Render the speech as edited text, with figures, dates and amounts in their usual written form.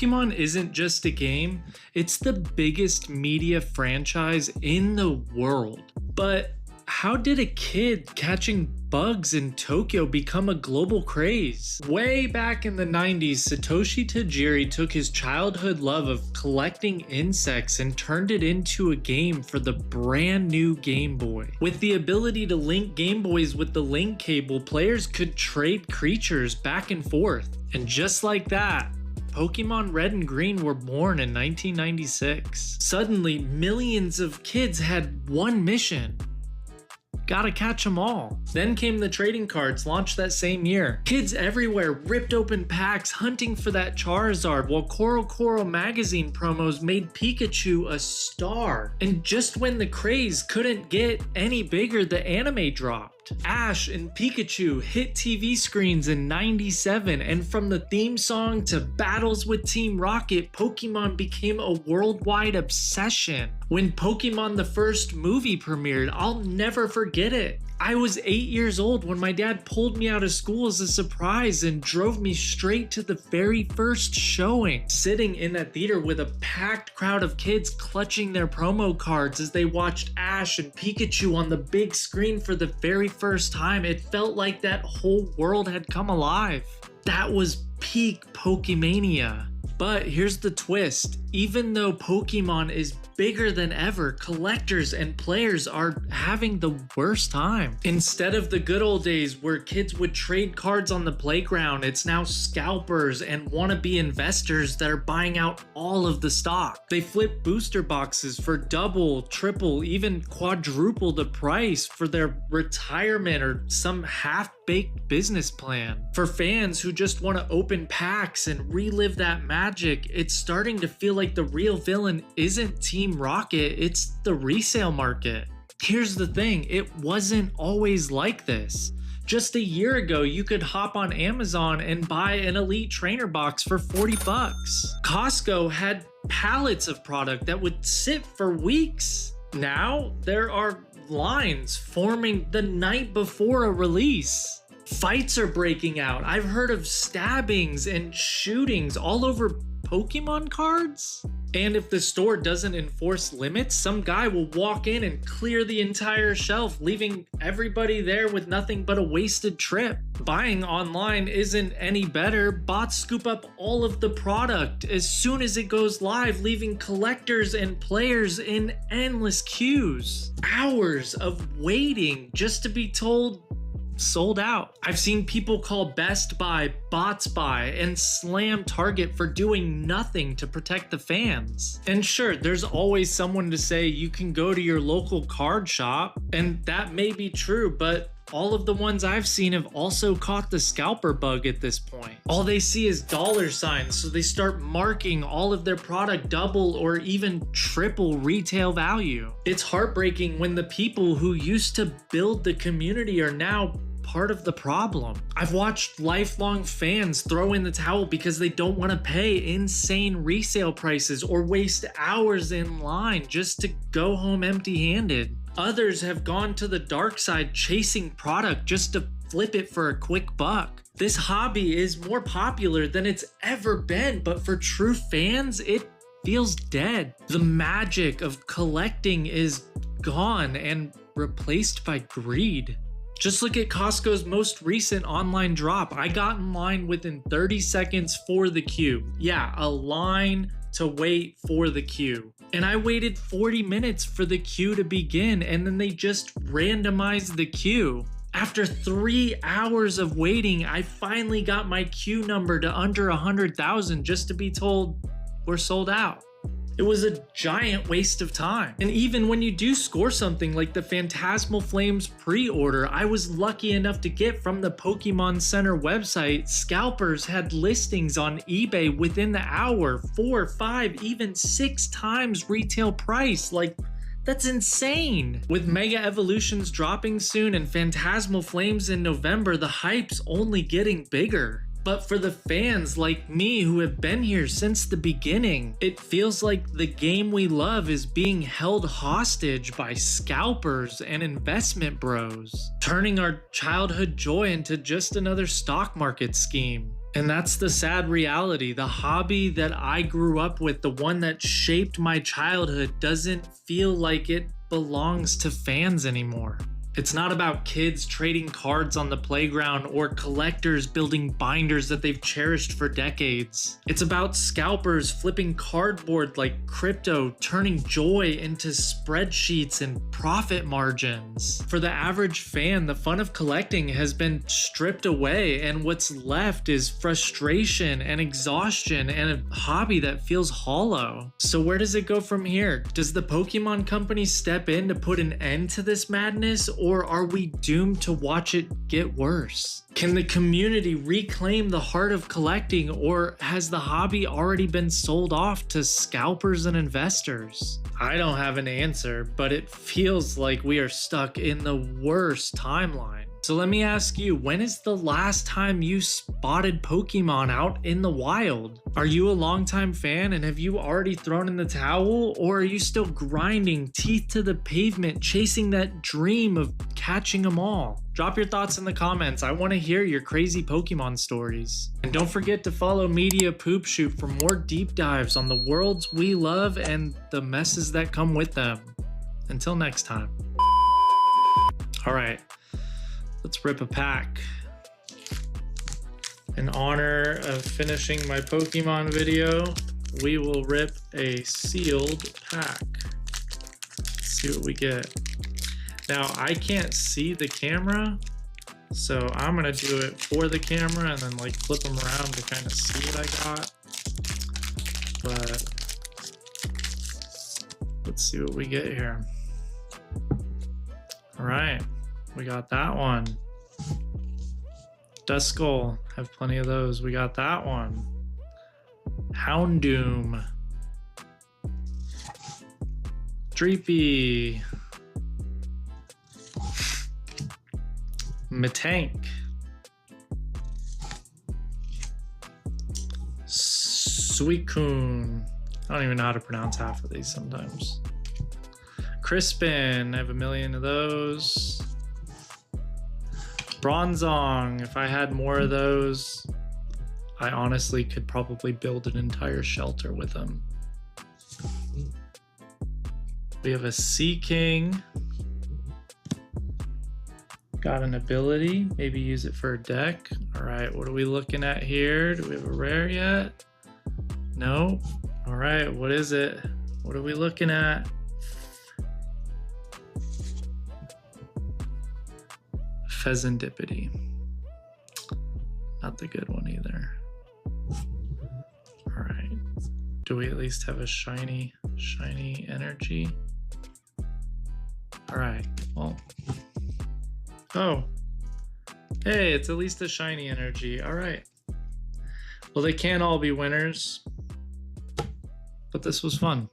Pokemon isn't just a game, it's the biggest media franchise in the world. But how did a kid catching bugs in Tokyo become a global craze? Way back in the 90s, Satoshi Tajiri took his childhood love of collecting insects and turned it into a game for the brand new Game Boy. With the ability to link Game Boys with the link cable, players could trade creatures back and forth. And just like that, Pokemon Red and Green were born in 1996. Suddenly, millions of kids had one mission: gotta catch them all. Then came the trading cards, launched that same year. Kids everywhere ripped open packs hunting for that Charizard, while Coro magazine promos made Pikachu a star. And just when the craze couldn't get any bigger, the anime dropped. Ash and Pikachu hit TV screens in '97, and from the theme song to battles with Team Rocket, Pokemon became a worldwide obsession. When Pokemon the first movie premiered, I'll never forget it. I was 8 years old when my dad pulled me out of school as a surprise and drove me straight to the very first showing. Sitting in that theater with a packed crowd of kids clutching their promo cards as they watched Ash and Pikachu on the big screen for the very first time, it felt like that whole world had come alive. That was peak Pokemania. But here's the twist: even though Pokemon is bigger than ever, collectors and players are having the worst time. Instead of the good old days where kids would trade cards on the playground, it's now scalpers and wannabe investors that are buying out all of the stock. They flip booster boxes for double, triple, even quadruple the price for their retirement or some half-baked business plan. For fans who just want to open packs and relive that magic, it's starting to feel like the real villain isn't Team Rocket, it's the resale market. Here's the thing, it wasn't always like this. Just a year ago, you could hop on Amazon and buy an Elite Trainer box for 40 bucks. Costco had pallets of product that would sit for weeks. Now, there are lines forming the night before a release. Fights are breaking out. I've heard of stabbings and shootings all over Pokemon cards. And if the store doesn't enforce limits, some guy will walk in and clear the entire shelf, leaving everybody there with nothing but a wasted trip. Buying online isn't any better. Bots scoop up all of the product as soon as it goes live, leaving collectors and players in endless queues. Hours of waiting just to be told sold out. I've seen people call Best Buy Bots Buy and slam Target for doing nothing to protect the fans. And sure, there's always someone to say you can go to your local card shop, and that may be true, but all of the ones I've seen have also caught the scalper bug at this point. All they see is dollar signs, so they start marking all of their product double or even triple retail value. It's heartbreaking when the people who used to build the community are now part of the problem. I've watched lifelong fans throw in the towel because they don't want to pay insane resale prices or waste hours in line just to go home empty-handed. Others have gone to the dark side chasing product just to flip it for a quick buck. This hobby is more popular than it's ever been, but for true fans, it feels dead. The magic of collecting is gone and replaced by greed. Just look at Costco's most recent online drop. I got in line within 30 seconds for the queue. Yeah, a line to wait for the queue. And I waited 40 minutes for the queue to begin, and then they just randomized the queue. After 3 hours of waiting, I finally got my queue number to under 100,000 just to be told we're sold out. It was a giant waste of time. And even when you do score something like the Phantasmal Flames pre-order I was lucky enough to get from the Pokemon Center website, Scalpers had listings on eBay within the hour, 4, 5, even 6 times retail price. Like, that's insane. With Mega Evolutions dropping soon and Phantasmal Flames in November, the hype's only getting bigger. But for the fans like me who have been here since the beginning, it feels like the game we love is being held hostage by scalpers and investment bros, turning our childhood joy into just another stock market scheme. And that's the sad reality. The hobby that I grew up with, the one that shaped my childhood, doesn't feel like it belongs to fans anymore. It's not about kids trading cards on the playground or collectors building binders that they've cherished for decades. It's about scalpers flipping cardboard like crypto, turning joy into spreadsheets and profit margins. For the average fan, the fun of collecting has been stripped away, and what's left is frustration and exhaustion and a hobby that feels hollow. So where does it go from here? Does the Pokemon Company step in to put an end to this madness? Or are we doomed to watch it get worse? Can the community reclaim the heart of collecting, or has the hobby already been sold off to scalpers and investors? I don't have an answer, but it feels like we are stuck in the worst timeline. So let me ask you, when is the last time you spotted Pokemon out in the wild? Are you a longtime fan and have you already thrown in the towel? Or are you still grinding teeth to the pavement, chasing that dream of catching them all? Drop your thoughts in the comments. I want to hear your crazy Pokemon stories. And don't forget to follow Media Poop Shoot for more deep dives on the worlds we love and the messes that come with them. Until next time. All right. Let's rip a pack. In honor of finishing my Pokemon video, we will rip a sealed pack. Let's see what we get. Now, I can't see the camera, so I'm gonna do it for the camera and then like flip them around to kind of see what I got. But let's see what we get here. All right. We got that one. Duskull, have plenty of those. We got that one. Houndoom. Dreepy. Matank. Suicune. I don't even know how to pronounce half of these sometimes. Crispin, I have a million of those. Bronzong, if I had more of those, I honestly could probably build an entire shelter with them. We have a Sea King. Got an ability, maybe use it for a deck. All right, what are we looking at here? Do we have a rare yet? No. All right, what is it? What are we looking at? Pheasantipity. Not the good one either. All right. Do we at least have a shiny energy? All right. Well. Oh. Hey, it's at least a shiny energy. All right. Well, they can't all be winners, but this was fun.